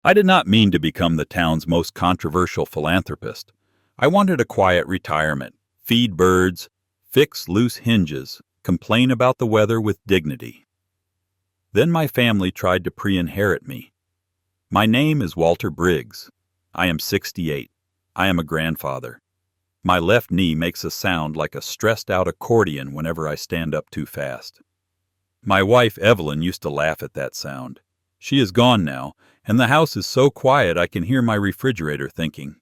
I did not mean to become the town's most controversial philanthropist. I wanted a quiet retirement, feed birds, fix loose hinges, complain about the weather with dignity. Then my family tried to pre-inherit me. My name is Walter Briggs. I am 68. I am a grandfather. My left knee makes a sound like a stressed-out accordion whenever I stand up too fast. My wife Evelyn used to laugh at that sound. She is gone now, and the house is so quiet I can hear my refrigerator thinking.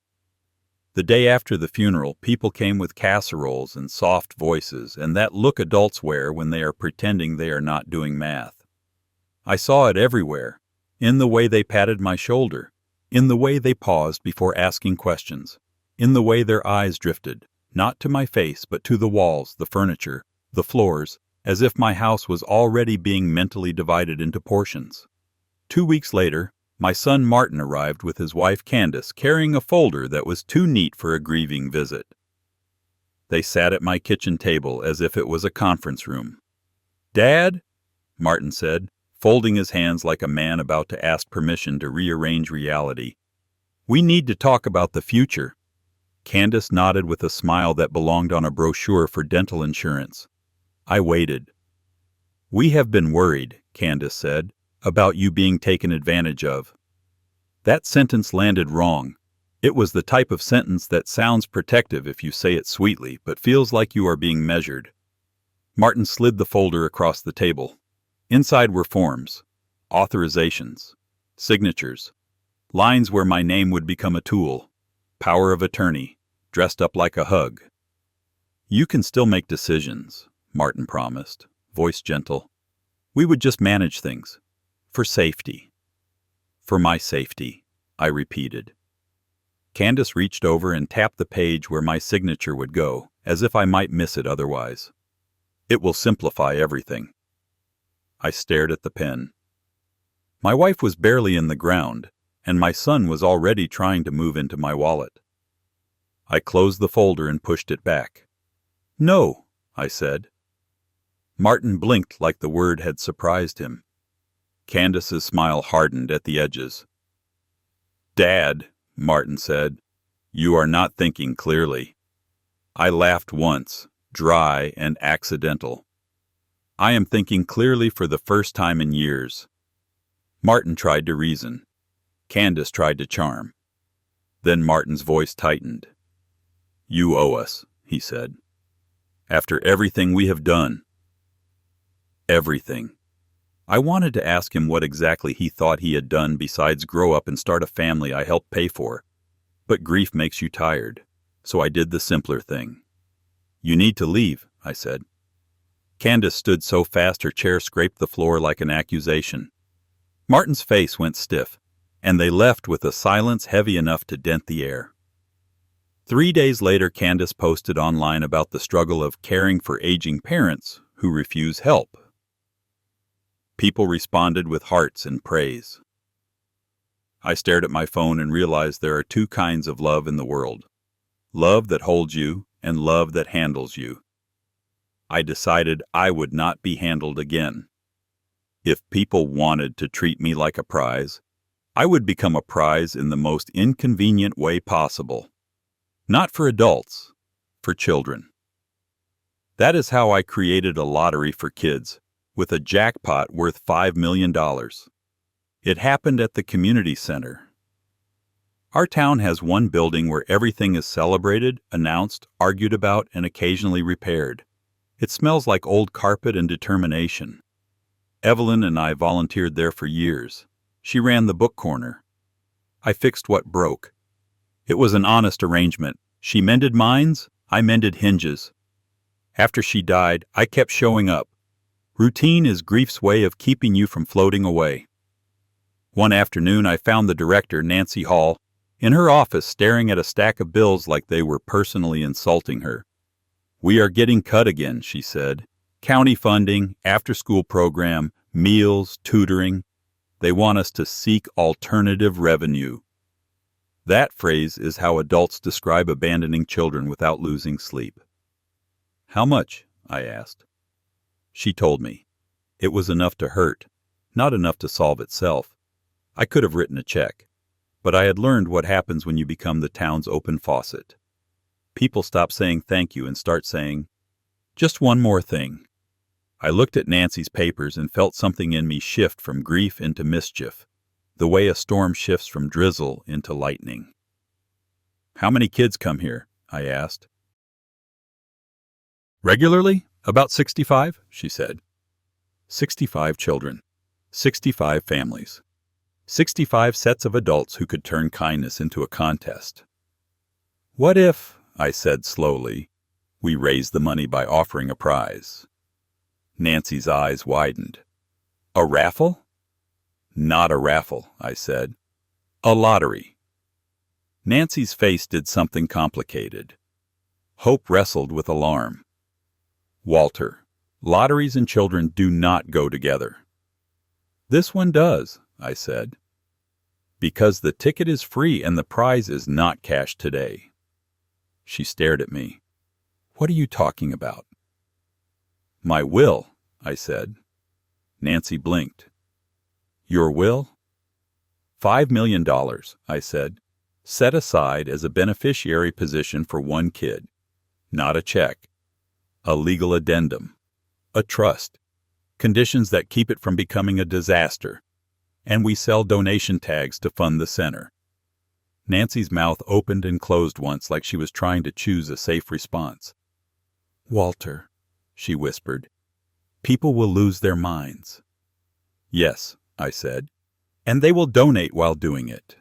The day after the funeral, people came with casseroles and soft voices and that look adults wear when they are pretending they are not doing math. I saw it everywhere, in the way they patted my shoulder, in the way they paused before asking questions, in the way their eyes drifted, not to my face but to the walls, the furniture, the floors, as if my house was already being mentally divided into portions. 2 weeks later, my son Martin arrived with his wife Candace carrying a folder that was too neat for a grieving visit. They sat at my kitchen table as if it was a conference room. "Dad," Martin said, folding his hands like a man about to ask permission to rearrange reality, "we need to talk about the future." Candace nodded with a smile that belonged on a brochure for dental insurance. I waited. "We have been worried," Candace said, "about you being taken advantage of." That sentence landed wrong. It was the type of sentence that sounds protective if you say it sweetly, but feels like you are being measured. Martin slid the folder across the table. Inside were forms, authorizations, signatures, lines where my name would become a tool, power of attorney, dressed up like a hug. "You can still make decisions," Martin promised, voice gentle. "We would just manage things. For safety." "For my safety," I repeated. Candace reached over and tapped the page where my signature would go, as if I might miss it otherwise. "It will simplify everything." I stared at the pen. My wife was barely in the ground, and my son was already trying to move into my wallet. I closed the folder and pushed it back. "No," I said. Martin blinked like the word had surprised him. Candace's smile hardened at the edges. "Dad," Martin said, "you are not thinking clearly." I laughed once, dry and accidental. "I am thinking clearly for the first time in years." Martin tried to reason. Candace tried to charm. Then Martin's voice tightened. "You owe us," he said. "After everything we have done." Everything. I wanted to ask him what exactly he thought he had done besides grow up and start a family I helped pay for. But grief makes you tired, so I did the simpler thing. "You need to leave," I said. Candace stood so fast her chair scraped the floor like an accusation. Martin's face went stiff, and they left with a silence heavy enough to dent the air. 3 days later, Candace posted online about the struggle of caring for aging parents who refuse help. People responded with hearts and praise. I stared at my phone and realized there are 2 kinds of love in the world. Love that holds you and love that handles you. I decided I would not be handled again. If people wanted to treat me like a prize, I would become a prize in the most inconvenient way possible. Not for adults, for children. That is how I created a lottery for kids, with a jackpot worth $5 million. It happened at the community center. Our town has one building where everything is celebrated, announced, argued about, and occasionally repaired. It smells like old carpet and determination. Evelyn and I volunteered there for years. She ran the book corner. I fixed what broke. It was an honest arrangement. She mended minds, I mended hinges. After she died, I kept showing up. Routine is grief's way of keeping you from floating away. One afternoon, I found the director, Nancy Hall, in her office staring at a stack of bills like they were personally insulting her. "We are getting cut again," she said. "County funding, after-school program, meals, tutoring. They want us to seek alternative revenue." That phrase is how adults describe abandoning children without losing sleep. "How much?" I asked. She told me. It was enough to hurt, not enough to solve itself. I could have written a check. But I had learned what happens when you become the town's open faucet. People stop saying thank you and start saying, just one more thing. I looked at Nancy's papers and felt something in me shift from grief into mischief, the way a storm shifts from drizzle into lightning. How many kids come here? I asked. Regularly? About 65, she said. 65 children. 65 families. 65 sets of adults who could turn kindness into a contest. What if, I said slowly, we raised the money by offering a prize? Nancy's eyes widened. A raffle? Not a raffle, I said. A lottery. Nancy's face did something complicated. Hope wrestled with alarm. Walter, lotteries and children do not go together. This one does, I said. Because the ticket is free and the prize is not cash today. She stared at me. What are you talking about? My will, I said. Nancy blinked. Your will? $5 million, I said, set aside as a beneficiary position for one kid. Not a check. A legal addendum. A trust. Conditions that keep it from becoming a disaster. And we sell donation tags to fund the center. Nancy's mouth opened and closed once like she was trying to choose a safe response. Walter, she whispered, people will lose their minds. Yes, I said, and they will donate while doing it.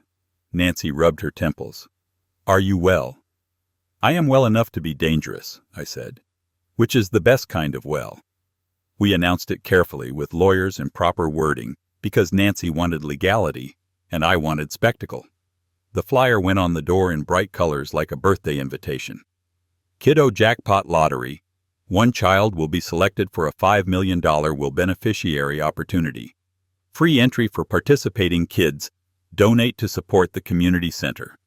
Nancy rubbed her temples. Are you well? I am well enough to be dangerous, I said, which is the best kind of well. We announced it carefully with lawyers and proper wording because Nancy wanted legality and I wanted spectacle. The flyer went on the door in bright colors like a birthday invitation. Kiddo Jackpot Lottery. One child will be selected for a $5 million will beneficiary opportunity. Free entry for participating kids. Donate to support the community center.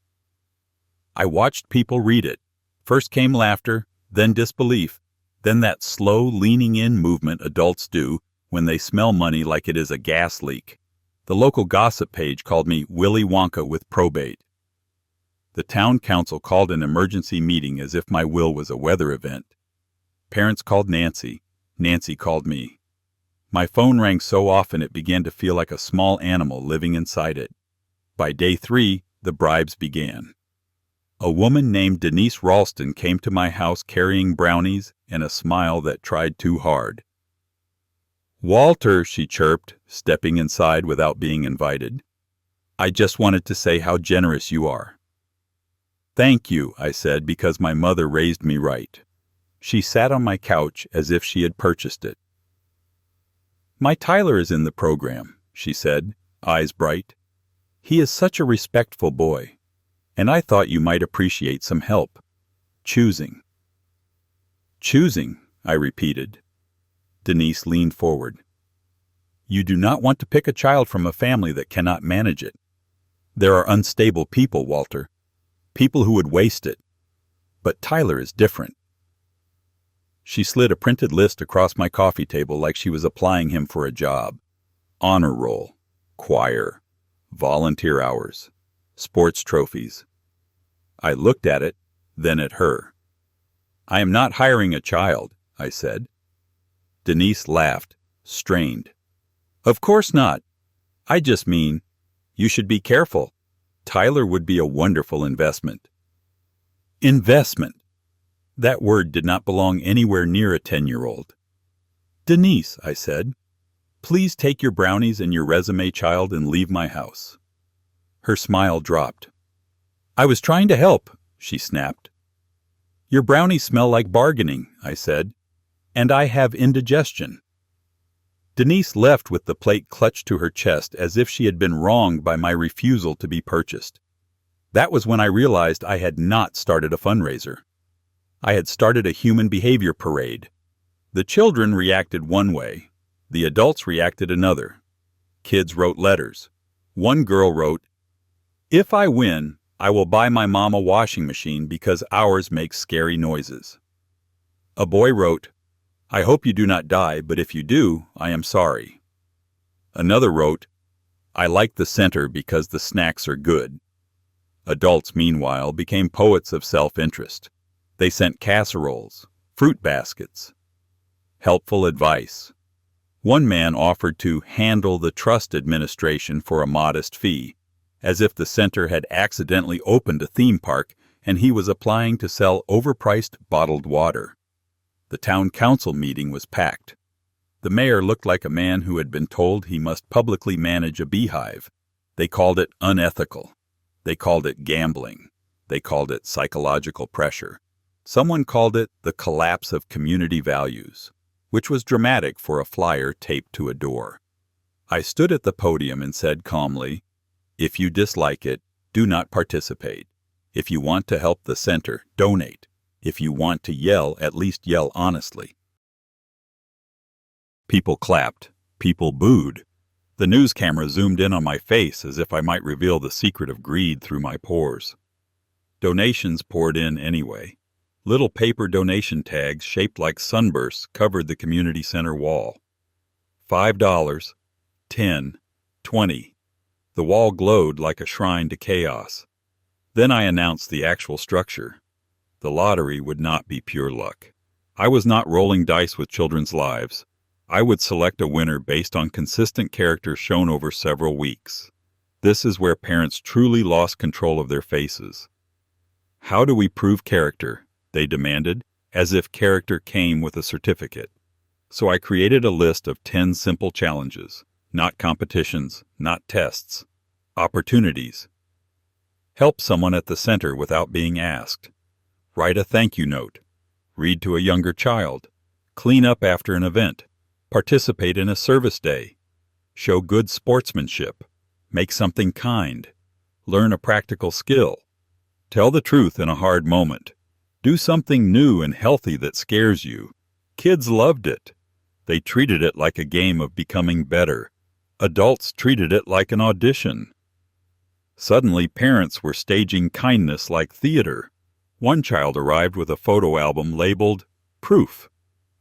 I watched people read it. First came laughter, then disbelief, then that slow leaning in movement adults do when they smell money like it is a gas leak. The local gossip page called me Willy Wonka with probate. The town council called an emergency meeting as if my will was a weather event. Parents called Nancy. Nancy called me. My phone rang so often it began to feel like a small animal living inside it. By day 3, the bribes began. A woman named Denise Ralston came to my house carrying brownies and a smile that tried too hard. Walter, she chirped, stepping inside without being invited. I just wanted to say how generous you are. Thank you, I said, because my mother raised me right. She sat on my couch as if she had purchased it. My Tyler is in the program, she said, eyes bright. He is such a respectful boy, and I thought you might appreciate some help. Choosing. Choosing, I repeated. Denise leaned forward. You do not want to pick a child from a family that cannot manage it. There are unstable people, Walter. People who would waste it. But Tyler is different. She slid a printed list across my coffee table like she was applying him for a job. Honor roll, choir, volunteer hours, sports trophies. I looked at it, then at her. I am not hiring a child, I said. Denise laughed, strained. Of course not. I just mean, you should be careful. Tyler would be a wonderful investment. Investment. That word did not belong anywhere near a 10-year-old. Denise, I said, please take your brownies and your resume, child, and leave my house. Her smile dropped. I was trying to help, she snapped. Your brownies smell like bargaining, I said, and I have indigestion. Denise left with the plate clutched to her chest as if she had been wronged by my refusal to be purchased. That was when I realized I had not started a fundraiser. I had started a human behavior parade. The children reacted one way. The adults reacted another. Kids wrote letters. One girl wrote, "If I win, I will buy my mom a washing machine because ours makes scary noises." A boy wrote, "I hope you do not die, but if you do, I am sorry." Another wrote, I like the center because the snacks are good. Adults, meanwhile, became poets of self-interest. They sent casseroles, fruit baskets, helpful advice. One man offered to handle the trust administration for a modest fee, as if the center had accidentally opened a theme park and he was applying to sell overpriced bottled water. The town council meeting was packed. The mayor looked like a man who had been told he must publicly manage a beehive. They called it unethical. They called it gambling. They called it psychological pressure. Someone called it the collapse of community values, which was dramatic for a flyer taped to a door. I stood at the podium and said calmly, "If you dislike it, do not participate. If you want to help the center, donate. If you want to yell, at least yell honestly." People clapped. People booed. The news camera zoomed in on my face as if I might reveal the secret of greed through my pores. Donations poured in anyway. Little paper donation tags shaped like sunbursts covered the community center wall. $5, 10, 20. The wall glowed like a shrine to chaos. Then I announced the actual structure. The lottery would not be pure luck. I was not rolling dice with children's lives. I would select a winner based on consistent character shown over several weeks. This is where parents truly lost control of their faces. "How do we prove character?" they demanded, as if character came with a certificate. So I created a list of 10 simple challenges, not competitions, not tests, opportunities. Help someone at the center without being asked. Write a thank you note. Read to a younger child. Clean up after an event. Participate in a service day. Show good sportsmanship. Make something kind. Learn a practical skill. Tell the truth in a hard moment. Do something new and healthy that scares you. Kids loved it. They treated it like a game of becoming better. Adults treated it like an audition. Suddenly, parents were staging kindness like theater. One child arrived with a photo album labeled Proof.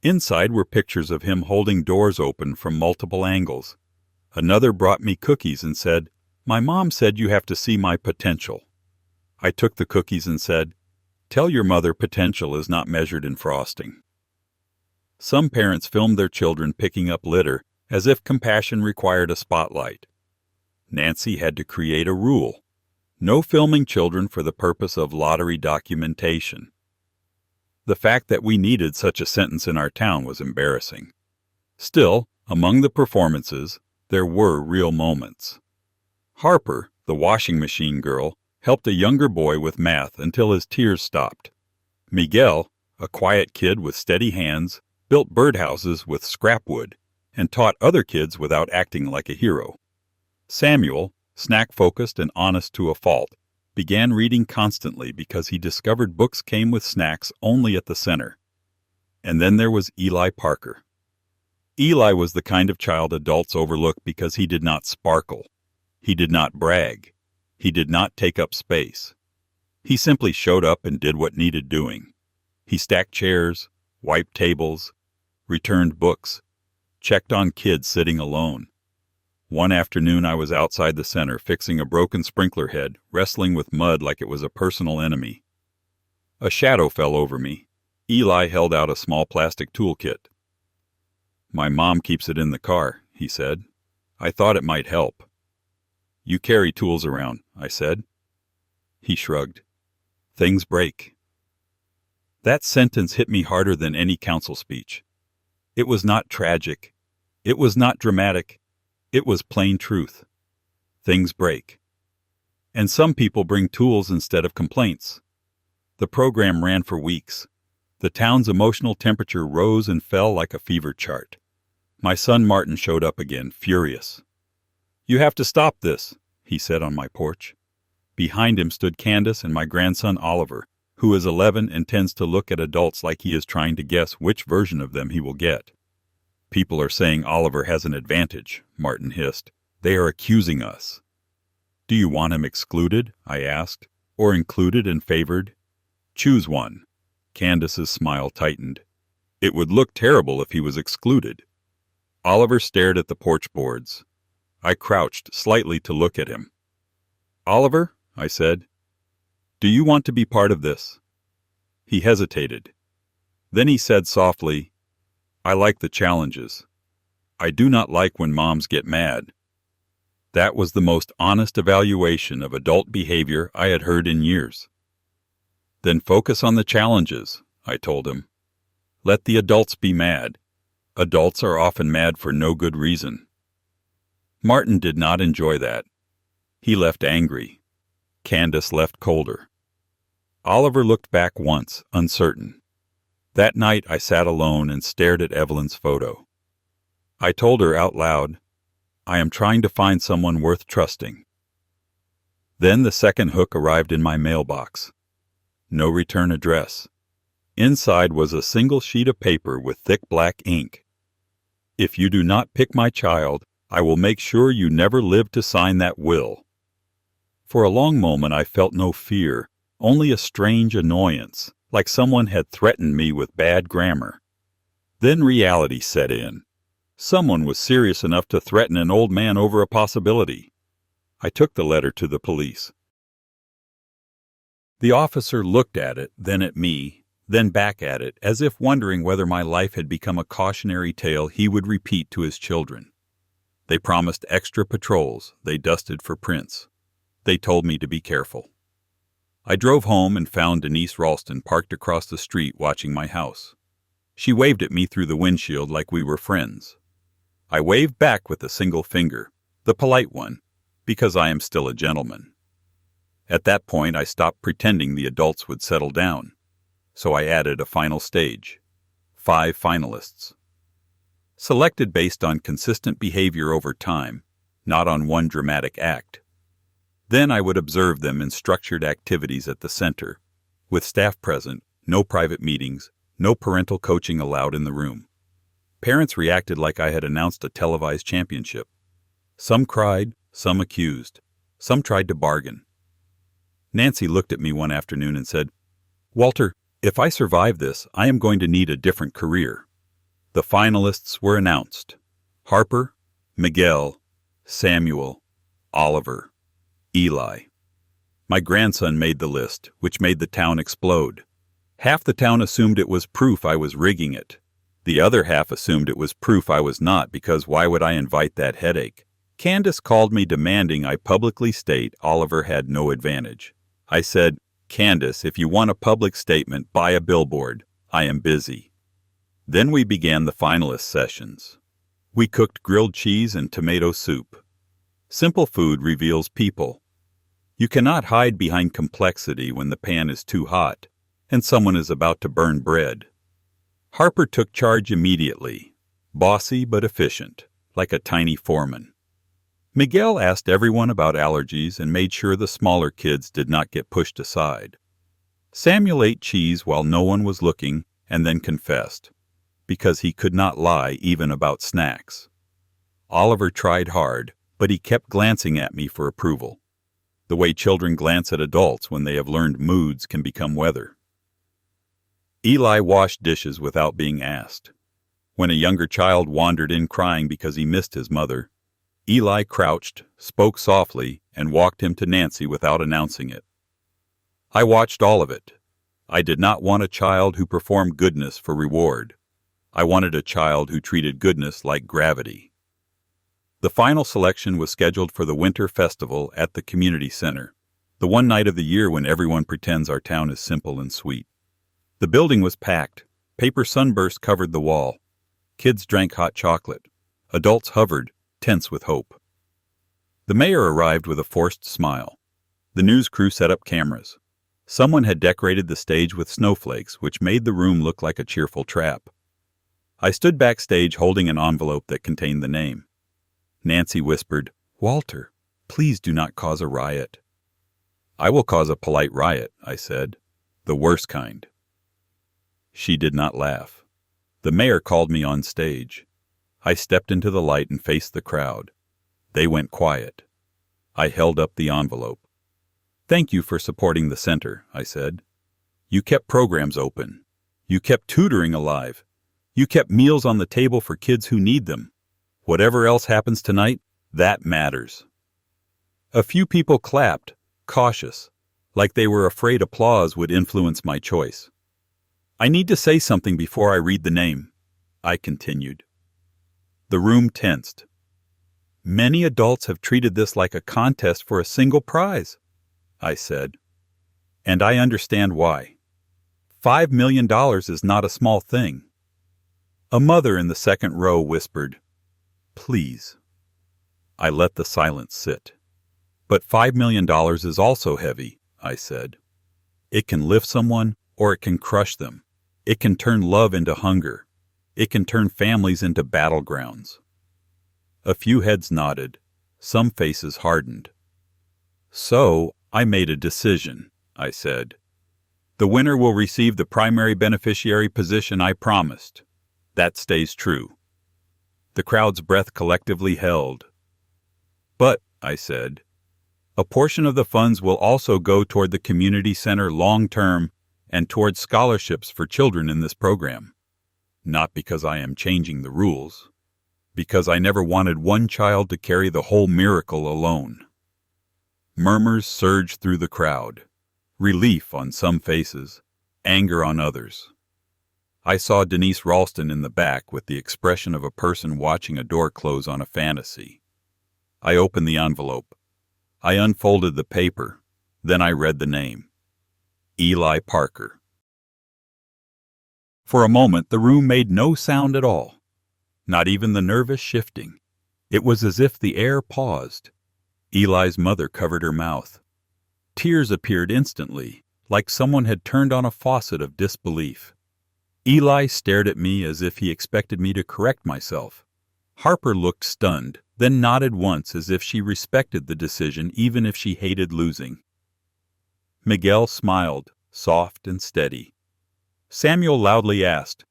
Inside were pictures of him holding doors open from multiple angles. Another brought me cookies and said, "My mom said you have to see my potential." I took the cookies and said, "Tell your mother potential is not measured in frosting." Some parents filmed their children picking up litter as if compassion required a spotlight. Nancy had to create a rule. No filming children for the purpose of lottery documentation. The fact that we needed such a sentence in our town was embarrassing. Still, among the performances, there were real moments. Harper, the washing machine girl, helped a younger boy with math until his tears stopped. Miguel, a quiet kid with steady hands, built birdhouses with scrap wood and taught other kids without acting like a hero. Samuel, snack-focused and honest to a fault, began reading constantly because he discovered books came with snacks only at the center. And then there was Eli Parker. Eli was the kind of child adults overlook because he did not sparkle. He did not brag. He did not take up space. He simply showed up and did what needed doing. He stacked chairs, wiped tables, returned books, checked on kids sitting alone. One afternoon I was outside the center fixing a broken sprinkler head, wrestling with mud like it was a personal enemy. A shadow fell over me. Eli held out a small plastic toolkit. "My mom keeps it in the car," he said. "I thought it might help." "You carry tools around," I said. He shrugged. "Things break." That sentence hit me harder than any council speech. It was not tragic. It was not dramatic. It was plain truth. Things break. And some people bring tools instead of complaints. The program ran for weeks. The town's emotional temperature rose and fell like a fever chart. My son Martin showed up again, furious. "You have to stop this," he said on my porch. Behind him stood Candace and my grandson Oliver, who is 11 and tends to look at adults like he is trying to guess which version of them he will get. "People are saying Oliver has an advantage," Martin hissed. "They are accusing us." "Do you want him excluded?" I asked. "Or included and favored? Choose one." Candace's smile tightened. "It would look terrible if he was excluded." Oliver stared at the porch boards. I crouched slightly to look at him. "Oliver," I said, "do you want to be part of this?" He hesitated. Then he said softly, "I like the challenges. I do not like when moms get mad." That was the most honest evaluation of adult behavior I had heard in years. "Then focus on the challenges," I told him. "Let the adults be mad. Adults are often mad for no good reason." Martin did not enjoy that. He left angry. Candace left colder. Oliver looked back once, uncertain. That night I sat alone and stared at Evelyn's photo. I told her out loud, "I am trying to find someone worth trusting." Then the second hook arrived in my mailbox. No return address. Inside was a single sheet of paper with thick black ink. "If you do not pick my child, I will make sure you never live to sign that will." For a long moment I felt no fear, only a strange annoyance, like someone had threatened me with bad grammar. Then reality set in. Someone was serious enough to threaten an old man over a possibility. I took the letter to the police. The officer looked at it, then at me, then back at it, as if wondering whether my life had become a cautionary tale he would repeat to his children. They promised extra patrols. They dusted for prints. They told me to be careful. I drove home and found Denise Ralston parked across the street watching my house. She waved at me through the windshield like we were friends. I waved back with a single finger, the polite one, because I am still a gentleman. At that point, I stopped pretending the adults would settle down. So I added a final stage. 5 finalists. Selected based on consistent behavior over time, not on one dramatic act. Then I would observe them in structured activities at the center, with staff present, no private meetings, no parental coaching allowed in the room. Parents reacted like I had announced a televised championship. Some cried, some accused, some tried to bargain. Nancy looked at me one afternoon and said, "Walter, if I survive this, I am going to need a different career." The finalists were announced. Harper, Miguel, Samuel, Oliver, Eli. My grandson made the list, which made the town explode. Half the town assumed it was proof I was rigging it. The other half assumed it was proof I was not, because why would I invite that headache? Candace called me demanding I publicly state Oliver had no advantage. I said, "Candace, if you want a public statement, buy a billboard. I am busy." Then we began the finalist sessions. We cooked grilled cheese and tomato soup. Simple food reveals people. You cannot hide behind complexity when the pan is too hot and someone is about to burn bread. Harper took charge immediately, bossy but efficient, like a tiny foreman. Miguel asked everyone about allergies and made sure the smaller kids did not get pushed aside. Samuel ate cheese while no one was looking and then confessed, because he could not lie even about snacks. Oliver tried hard, but he kept glancing at me for approval, the way children glance at adults when they have learned moods can become weather. Eli washed dishes without being asked. When a younger child wandered in crying because he missed his mother, Eli crouched, spoke softly, and walked him to Nancy without announcing it. I watched all of it. I did not want a child who performed goodness for reward. I wanted a child who treated goodness like gravity. The final selection was scheduled for the Winter Festival at the Community Center, the one night of the year when everyone pretends our town is simple and sweet. The building was packed. Paper sunburst covered the wall. Kids drank hot chocolate. Adults hovered, tense with hope. The mayor arrived with a forced smile. The news crew set up cameras. Someone had decorated the stage with snowflakes, which made the room look like a cheerful trap. I stood backstage holding an envelope that contained the name. Nancy whispered, "Walter, please do not cause a riot." "I will cause a polite riot," I said. "The worst kind." She did not laugh. The mayor called me on stage. I stepped into the light and faced the crowd. They went quiet. I held up the envelope. "Thank you for supporting the center," I said. "You kept programs open. You kept tutoring alive. You kept meals on the table for kids who need them. Whatever else happens tonight, That matters. A few people clapped, cautious, like they were afraid applause would influence my choice. I need to say something before I read the name, I continued. The room tensed. Many adults have treated this like a contest for a single prize, I said. And I understand why. $5 million is not a small thing. A mother in the second row whispered, "Please." I let the silence sit. But $5 million is also heavy, I said. It can lift someone or it can crush them. It can turn love into hunger. It can turn families into battlegrounds. A few heads nodded. Some faces hardened. So, I made a decision, I said. The winner will receive the primary beneficiary position I promised. That stays true. The crowd's breath collectively held. But, I said, a portion of the funds will also go toward the community center long-term and toward scholarships for children in this program. Not because I am changing the rules, because I never wanted one child to carry the whole miracle alone. Murmurs surged through the crowd, relief on some faces, anger on others. I saw Denise Ralston in the back with the expression of a person watching a door close on a fantasy. I opened the envelope. I unfolded the paper. Then I read the name. Eli Parker. For a moment, the room made no sound at all, not even the nervous shifting. It was as if the air paused. Eli's mother covered her mouth. Tears appeared instantly, like someone had turned on a faucet of disbelief. Eli stared at me as if he expected me to correct myself. Harper looked stunned, then nodded once as if she respected the decision even if she hated losing. Miguel smiled, soft and steady. Samuel loudly asked,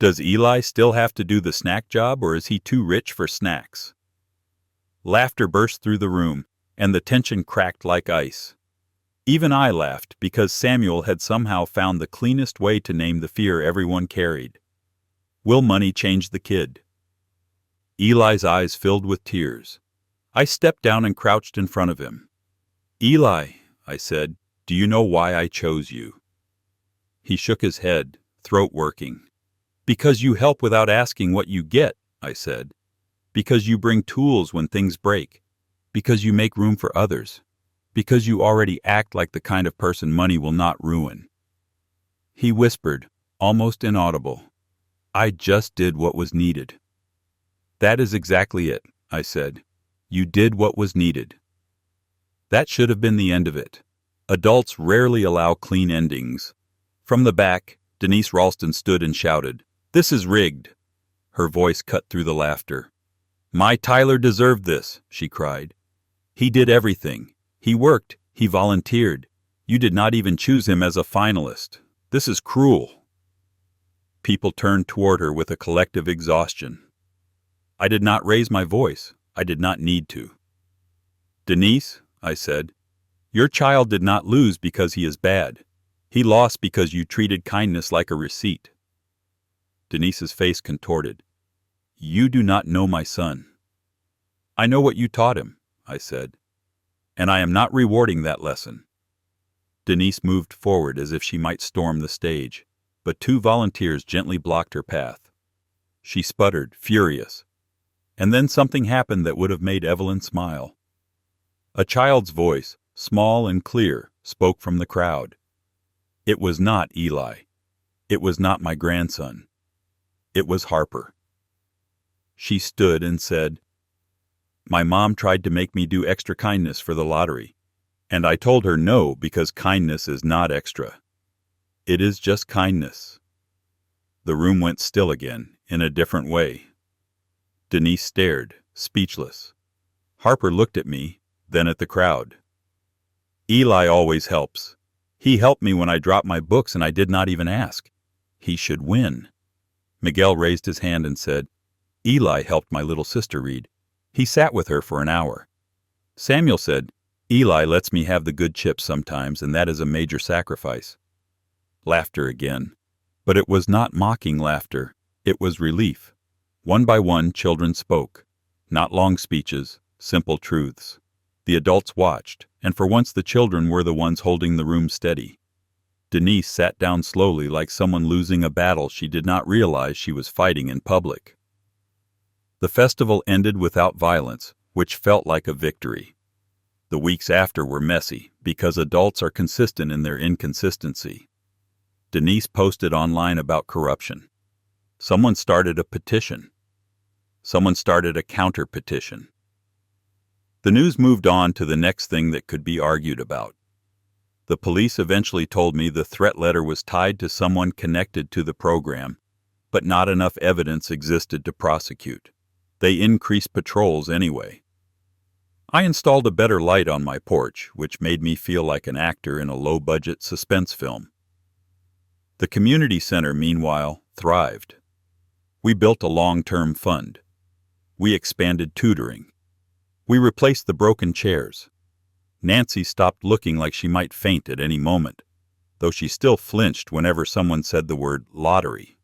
"Does Eli still have to do the snack job, or is he too rich for snacks?" Laughter burst through the room, and the tension cracked like ice. Even I laughed because Samuel had somehow found the cleanest way to name the fear everyone carried. Will money change the kid? Eli's eyes filled with tears. I stepped down and crouched in front of him. "Eli," I said, "do you know why I chose you?" He shook his head, throat working. "Because you help without asking what you get," I said. "Because you bring tools when things break. Because you make room for others. Because you already act like the kind of person money will not ruin." He whispered, almost inaudible, "I just did what was needed." "That is exactly it," I said. "You did what was needed." That should have been the end of it. Adults rarely allow clean endings. From the back, Denise Ralston stood and shouted, "This is rigged." Her voice cut through the laughter. "My Tyler deserved this," she cried. "He did everything. He worked. He volunteered. You did not even choose him as a finalist. This is cruel." People turned toward her with a collective exhaustion. I did not raise my voice. I did not need to. "Denise," I said, "your child did not lose because he is bad. He lost because you treated kindness like a receipt." Denise's face contorted. "You do not know my son." "I know what you taught him," I said, "and I am not rewarding that lesson." Denise moved forward as if she might storm the stage, but two volunteers gently blocked her path. She sputtered, furious. And then something happened that would have made Evelyn smile. A child's voice, small and clear, spoke from the crowd. It was not Eli. It was not my grandson. It was Harper. She stood and said, "My mom tried to make me do extra kindness for the lottery, and I told her no because kindness is not extra. It is just kindness." The room went still again, in a different way. Denise stared, speechless. Harper looked at me, then at the crowd. "Eli always helps. He helped me when I dropped my books and I did not even ask. He should win." Miguel raised his hand and said, "Eli helped my little sister read. He sat with her for an hour." Samuel said, "Eli lets me have the good chips sometimes, and that is a major sacrifice." Laughter again. But it was not mocking laughter. It was relief. One by one, children spoke. Not long speeches, simple truths. The adults watched, and for once the children were the ones holding the room steady. Denise sat down slowly like someone losing a battle she did not realize she was fighting in public. The festival ended without violence, which felt like a victory. The weeks after were messy, because adults are consistent in their inconsistency. Denise posted online about corruption. Someone started a petition. Someone started a counter-petition. The news moved on to the next thing that could be argued about. The police eventually told me the threat letter was tied to someone connected to the program, but not enough evidence existed to prosecute. They increased patrols anyway. I installed a better light on my porch, which made me feel like an actor in a low-budget suspense film. The community center, meanwhile, thrived. We built a long-term fund. We expanded tutoring. We replaced the broken chairs. Nancy stopped looking like she might faint at any moment, though she still flinched whenever someone said the word lottery.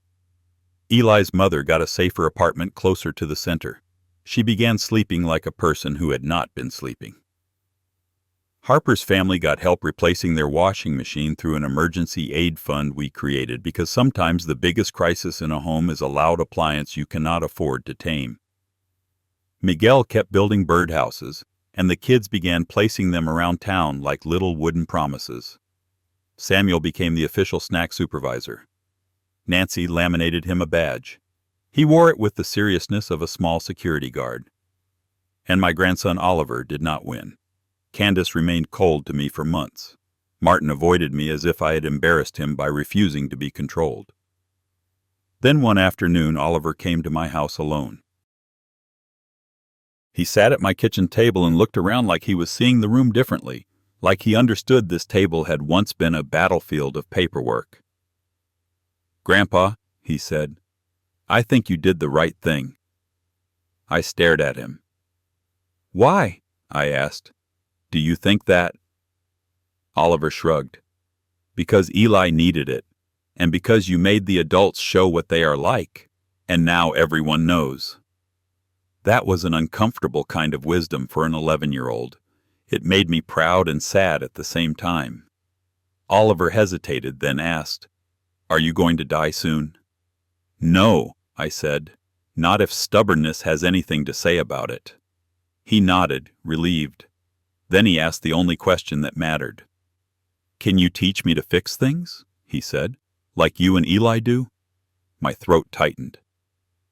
Eli's mother got a safer apartment closer to the center. She began sleeping like a person who had not been sleeping. Harper's family got help replacing their washing machine through an emergency aid fund we created because sometimes the biggest crisis in a home is a loud appliance you cannot afford to tame. Miguel kept building birdhouses, and the kids began placing them around town like little wooden promises. Samuel became the official snack supervisor. Nancy laminated him a badge. He wore it with the seriousness of a small security guard. And my grandson Oliver did not win. Candace remained cold to me for months. Martin avoided me as if I had embarrassed him by refusing to be controlled. Then one afternoon Oliver came to my house alone. He sat at my kitchen table and looked around like he was seeing the room differently, like he understood this table had once been a battlefield of paperwork. "Grandpa," he said, "I think you did the right thing." I stared at him. "Why?" I asked. "Do you think that?" Oliver shrugged. "Because Eli needed it, and because you made the adults show what they are like, and now everyone knows." That was an uncomfortable kind of wisdom for an 11-year-old. It made me proud and sad at the same time. Oliver hesitated, then asked, "Are you going to die soon?" "No," I said, "not if stubbornness has anything to say about it." He nodded, relieved. Then he asked the only question that mattered. "Can you teach me to fix things?" he said, "like you and Eli do?" My throat tightened.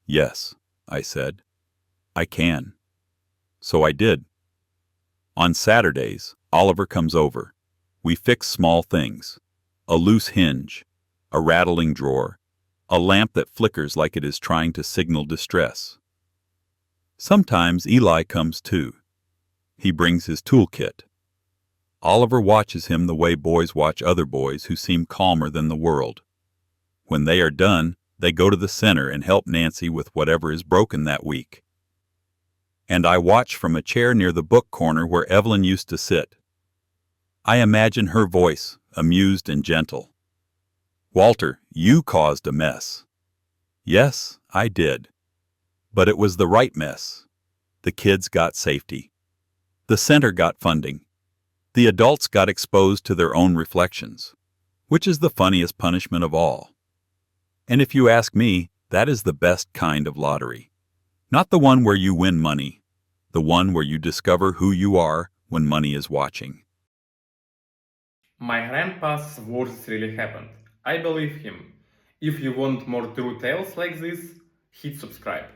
"Yes," I said. "I can." So I did. On Saturdays, Oliver comes over. We fix small things. A loose hinge, a rattling drawer, a lamp that flickers like it is trying to signal distress. Sometimes Eli comes too. He brings his toolkit. Oliver watches him the way boys watch other boys who seem calmer than the world. When they are done, they go to the center and help Nancy with whatever is broken that week. And I watch from a chair near the book corner where Evelyn used to sit. I imagine her voice, amused and gentle. "Walter, you caused a mess." Yes, I did. But it was the right mess. The kids got safety. The center got funding. The adults got exposed to their own reflections, which is the funniest punishment of all. And if you ask me, that is the best kind of lottery. Not the one where you win money, the one where you discover who you are when money is watching. My grandpa's words really happened. I believe him. If you want more true tales like this, hit subscribe.